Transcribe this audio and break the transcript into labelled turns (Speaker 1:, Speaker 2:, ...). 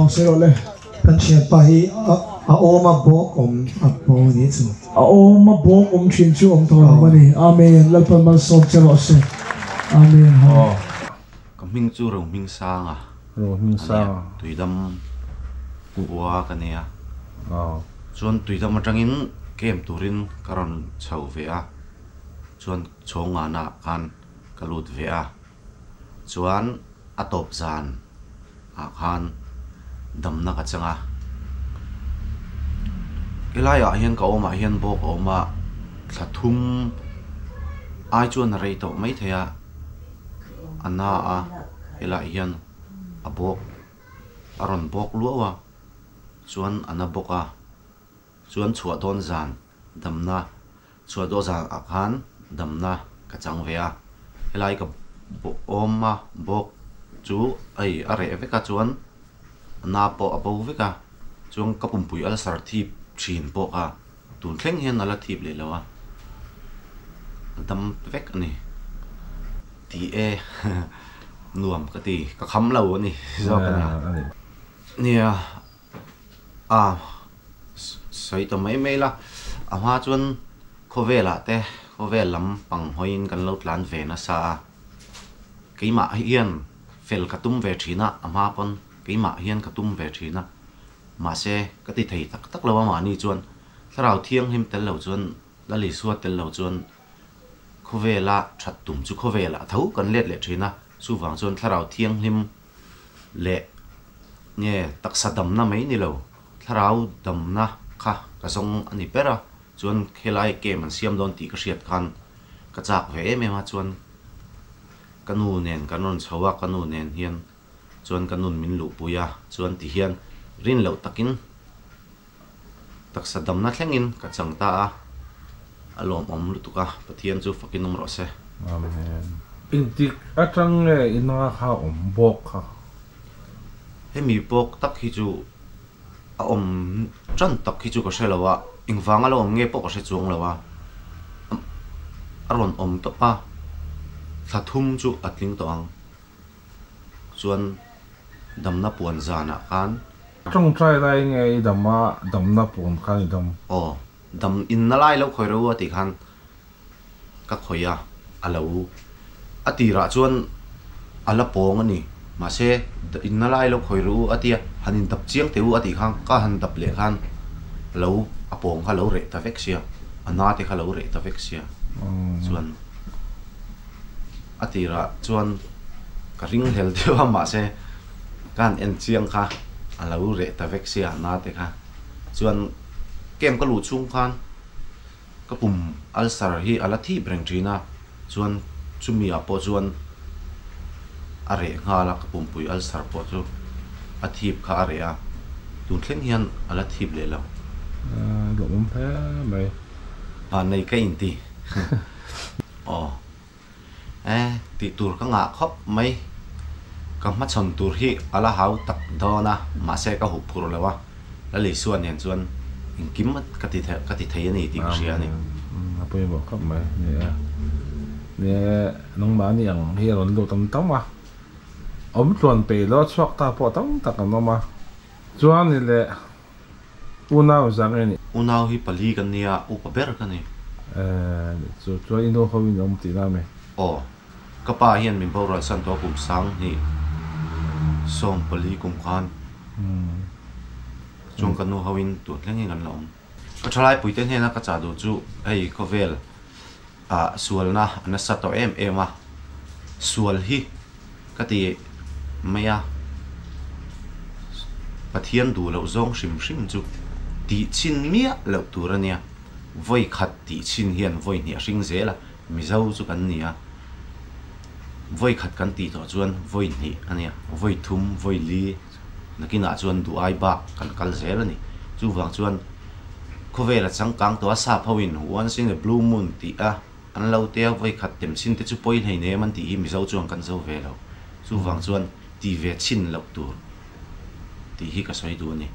Speaker 1: sẽ rồi kan chiat pa hi a oma bok a po ni chu
Speaker 2: a oma bok chin chu thon mani amen lalpan man som chero se amen ha
Speaker 3: kaming chu ro ming sang a
Speaker 2: ro ming sang
Speaker 3: tuidam wa kania chuan tuidam atangin kem turin karon chho ve a chuan chonga na kan kalut ve a chuan atop zan a khan damna ka changa ilaya hian ka oma hian bok oma thlathum ai chuan rei to mai theya ana a ila hian a bok aron bok luawa chuan ana boka chuan chhuat don zan damna chhuat do zan a khan damna ka chang ve a ilai ka oma bok chu ai are veka chuan na po apo veka chuan kapumpui al sar thip thin po ka tun thleng hian ala thip le lawa dam vek ani ti e nuam ka ti ka kham lo ani zo ka nia a sai to mai mai la a ma chuan khovela te khovel lam pang hoin kan lo tlan ve na sa keima hian fel katum ve thina ama pon keima hian katum ve thina ma se ka ti thei tak tak lawa ma ni chuan tharau thiang him tel lo chuan lali suat tel lo chuan khovela that tum chu khovela tho kan let le thina chu wang chuan tharau thiang him le nge taksa dam na mai ni lo tharau dam na kha ka song ani pera chuan khelai ke man siam don ti ka hriat khan ka chak ve me ma chuan kanu nen kanon chawa kanu nen hian chuan kanun min lu puya chuan ti hian rin lo takin taksa dam na thlengin ka changta a alom om lutuka pathian chu fakin ro se
Speaker 2: amen intik atang nge ina kha bok kha
Speaker 3: hemi bok tak hi chu a om tran tak hi chu ka shelawa ingwanga lo nge po ka se chuang lawa aron om to pa thlathum chu atling to ang chuan damna puan zana khan
Speaker 2: trong trai lai nge damna puan khan dam
Speaker 3: dam in na lai lo khoi ro ati khan ka khoya alo atira chuan ala pong ani ma se in na lai lo khoi ro atia hanin dap chiang teu ati khan ka han dap le khan lo apong kha lo re ta vexia ana te kha lo re ta vexia chuan atira chuan ka ring hel dewa ma se kan en chiang kha alo re ta vexia na te kha chuan kem ka lu chung khan ka pum al sar hi ala thi breng thina chuan chumi apo chuan are nga la ka pum pui al sar po chu a thip kha are a tun thleng hian ala thip le lo
Speaker 2: lo phe mai
Speaker 3: nei ka in ti ti tur ka nga khop mai ka ma chon tur hi ala hau tak dona ma se ka hu phur lawa la le suan hian chuan in kim ka ti thei ani ti ria ni
Speaker 2: apo bo khop mai ne nong ma ni ang hi ron lo tam tam ma om tuan pe lo chok ta po tam tak no ma chuan ni le unau zang ni
Speaker 3: unau hi pali kan nia u pa ber kan ni
Speaker 2: chu ino ho in om ti na me
Speaker 3: ka pa hian min bo ra san to kum sang ni som pali kum khan chung kan no hawin tu thlengin kan lom ka thalai puiten hena ka cha du chu ei kovel sualna ana sa to ema sual hi ka ti maya pathian du lo zong shim chu ti chin mia lo turania voi khat ti chin hian voi ni ring zela mi zau chu kan nia voi khat kan ti to chuan voi ni ania voi thum voi li nakina chuan du ai ba kan kal zel ani chu wang chuan khovela changkang to sa phawin once in a blue moon ti a an lo te voi khat tem sin te chu poi nei ne man ti hi mi zo chuang kan zo ve lo chu wang chuan ti ve chin lo tur ti hi ka soi du ani